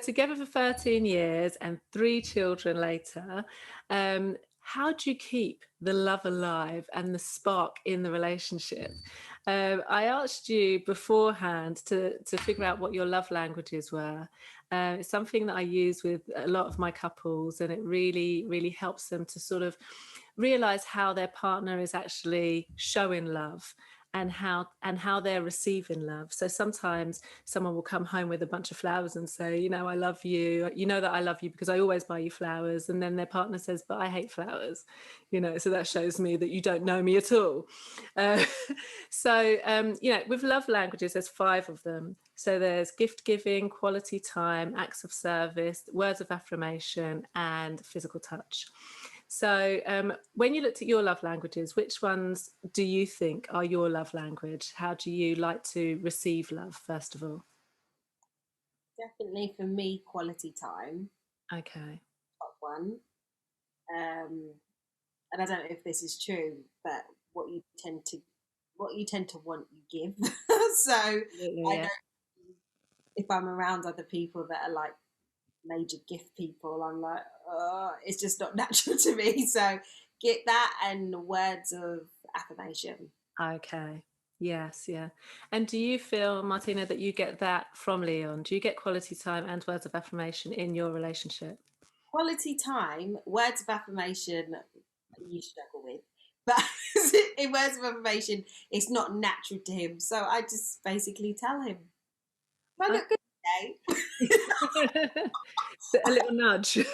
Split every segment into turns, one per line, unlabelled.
together for 13 years and 3 children later, how do you keep the love alive and the spark in the relationship? I asked you beforehand to figure out what your love languages were. It's something that I use with a lot of my couples, and it really, really helps them to sort of realize how their partner is actually showing love and how they're receiving love. So sometimes someone will come home with a bunch of flowers and say, I love you. You know that I love you because I always buy you flowers. And then their partner says, but I hate flowers. So that shows me that you don't know me at all. With love languages, there's 5 of them. So there's gift giving, quality time, acts of service, words of affirmation, and physical touch. So when you looked at your love languages, which ones do you think are your love language? How do you like to receive love, first of all?
Definitely for me, quality time,
Okay.
top one. And I don't know if this is true, but what you tend to want, you give. So I
Yeah.
know if I'm around other people that are like major gift people, I'm like, oh, it's just not natural to me. So get that and words of affirmation.
Okay. Yes, yeah. And do you feel, Martina, that you get that from Leon? Do you get quality time and words of affirmation in your relationship?
Quality time, words of affirmation, you struggle with. But in words of affirmation, it's not natural to him. So I just basically tell him, I look good today.
A little nudge.
Yeah,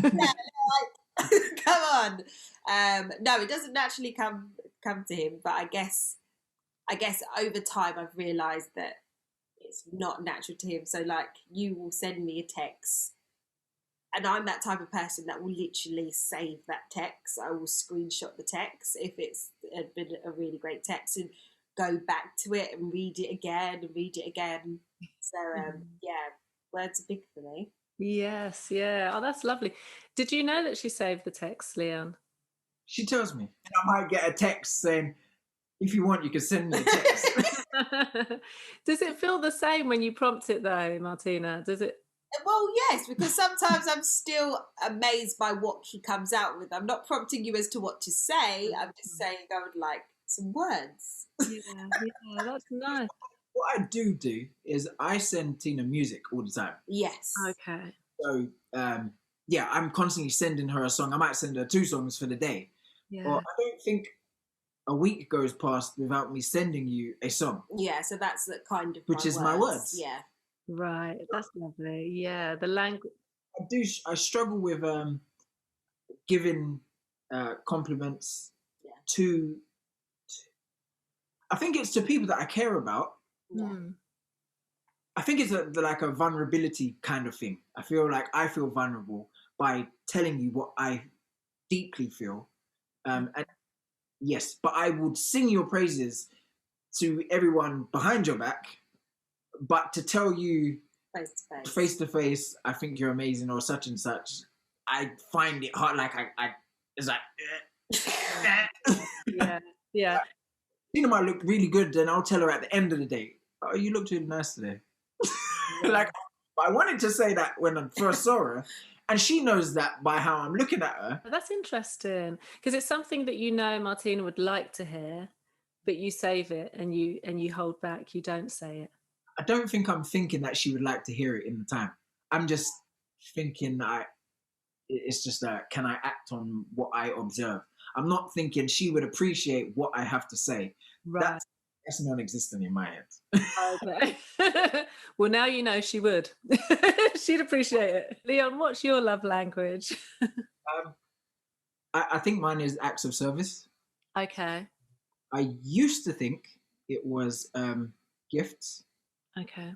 like, come on. No, it doesn't naturally come to him, but I guess over time I've realised that it's not natural to him. So like you will send me a text and I'm that type of person that will literally save that text. I will screenshot the text if it's been a really great text and go back to it and read it again and read it again. So yeah, words are big for me.
Yes, yeah. Oh, that's lovely. Did you know that she saved the text, Leon?
She tells me, and I might get a text saying, if you want, you can send me a text.
Does it feel the same when you prompt it though, Martina? Does it?
Well, yes, because sometimes I'm still amazed by what he comes out with. I'm not prompting you as to what to say. I'm just saying I would like some words.
Yeah, yeah, that's nice.
What I do is I send Tina music all the time.
Yes.
Okay.
So, yeah, I'm constantly sending her a song. I might send her 2 songs for the day.
Yeah.
Or I don't think a week goes past without me sending you a song.
Yeah, so that's the kind of
which is my words.
Yeah.
Right. That's lovely. Yeah. The language.
I struggle with giving compliments to. I think it's to people that I care about.
Yeah.
I think it's like a vulnerability kind of thing. I feel like I feel vulnerable by telling you what I deeply feel. And yes, but I would sing your praises to everyone behind your back. But to tell you face to face, I think you're amazing or such and such, I find it hard. Like I it's like,
yeah, yeah.
Tina might look really good, then I'll tell her at the end of the day, oh, you looked really nice today. Like, I wanted to say that when I first saw her, and she knows that by how I'm looking at her.
That's interesting because it's something that Martina would like to hear, but you save it and you hold back. You don't say it.
I don't think I'm thinking that she would like to hear it in the time. I'm just thinking that it's just can I act on what I observe? I'm not thinking she would appreciate what I have to say.
Right.
That's non-existent in my head.
Okay. Well, now you know she would. She'd appreciate it. Leon, what's your love language?
I think mine is acts of service.
Okay.
I used to think it was gifts.
Okay.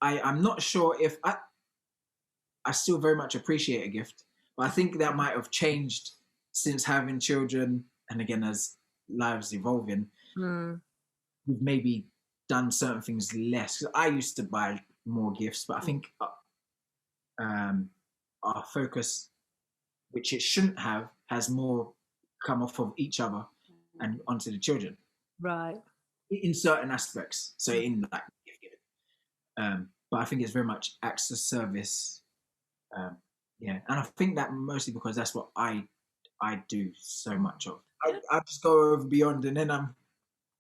I'm not sure if I still very much appreciate a gift, but I think that might have changed since having children, and again as lives evolving, we've maybe done certain things less. I used to buy more gifts, but I think our focus, which it shouldn't have, has more come off of each other and onto the children.
Right.
In certain aspects. So in like gift giving. but I think it's very much acts of service. Yeah, and I think that mostly because that's what I do so much of. I just go over beyond, and then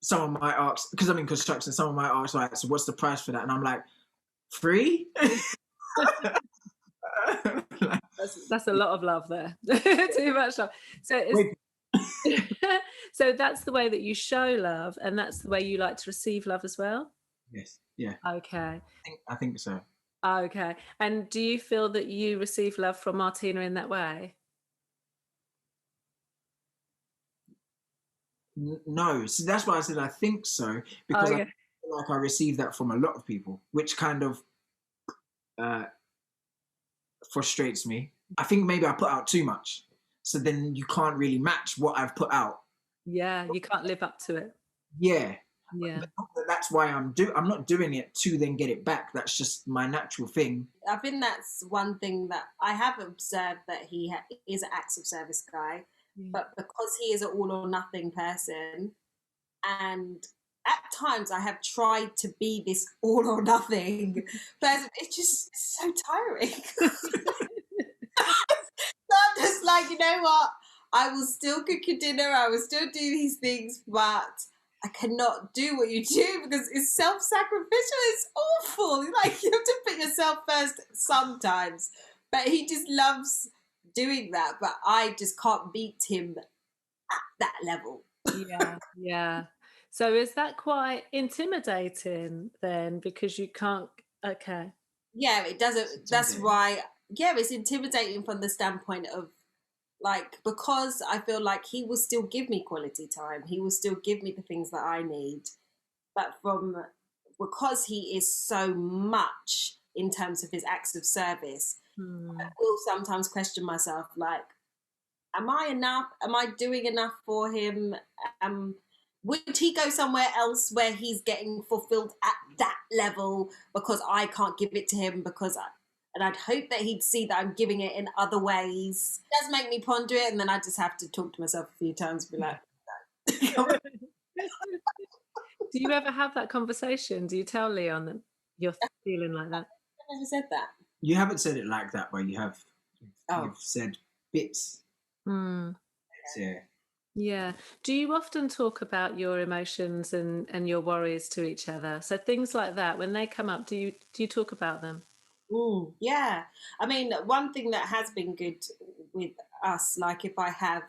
someone might ask, because I'm in construction, someone might ask, like, so what's the price for that? And I'm like, free?
That's a lot of love there. Too much love. So so that's the way that you show love, and that's the way you like to receive love as well?
Yes, yeah.
Okay.
I think so.
Okay. And do you feel that you receive love from Martina in that way?
No, so that's why I said I think so, because I feel like I receive that from a lot of people, which kind of frustrates me. I think maybe I put out too much, so then you can't really match what I've put out.
Yeah, you can't live up to it.
Yeah.
Yeah.
That's why I'm not doing it to then get it back. That's just my natural thing.
I think that's one thing that I have observed, that he is an acts of service guy, but because he is an all or nothing person, and at times I have tried to be this all or nothing person, it's just so tiring. So I'm just like, you know what? I will still cook your dinner. I will still do these things, but I cannot do what you do because it's self-sacrificial. It's awful. Like, you have to put yourself first sometimes. But he just loves doing that. But I just can't beat him at that level.
Yeah. So is that quite intimidating then? Because you can't. Okay.
Yeah, it doesn't. That's why. Yeah, it's intimidating from the standpoint of, like, because I feel like he will still give me quality time. He will still give me the things that I need. But because he is so much in terms of his acts of service, I will sometimes question myself, like, am I enough? Am I doing enough for him? Would he go somewhere else where he's getting fulfilled at that level because I can't give it to him? And I'd hope that he'd see that I'm giving it in other ways. It does make me ponder it, and then I just have to talk to myself a few times and be like, no.
Do you ever have that conversation? Do you tell Leon that you're feeling like that?
I never said that.
You haven't said it like that, but you've said bits.
Yeah. Do you often talk about your emotions and your worries to each other? So things like that, when they come up, do you talk about them?
Yeah. I mean, one thing that has been good with us, like if I have,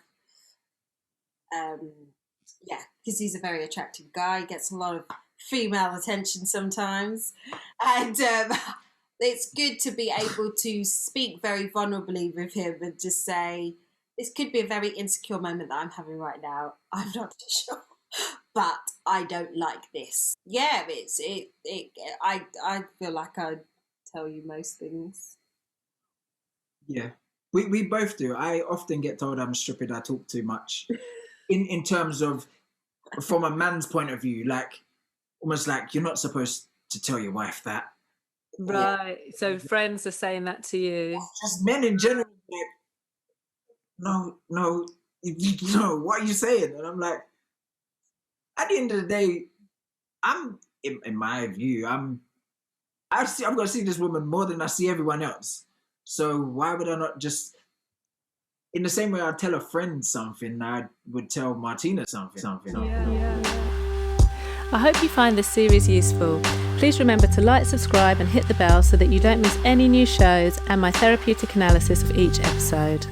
because he's a very attractive guy, gets a lot of female attention sometimes. And it's good to be able to speak very vulnerably with him and just say, this could be a very insecure moment that I'm having right now. I'm not sure, but I don't like this. Yeah, I feel like I tell you most things.
Yeah, we both do. I often get told I'm stupid, I talk too much. In terms of, from a man's point of view, like, almost like you're not supposed to tell your wife that.
Right. Yeah. So friends are saying that to you.
Just men in general, like, no, what are you saying? And I'm like, at the end of the day, I'm, in my view, I've got to see this woman more than I see everyone else. So why would I not just, in the same way I'd tell a friend something, I would tell Martina something.
Yeah. I hope you find this series useful. Please remember to like, subscribe and hit the bell so that you don't miss any new shows and my therapeutic analysis of each episode.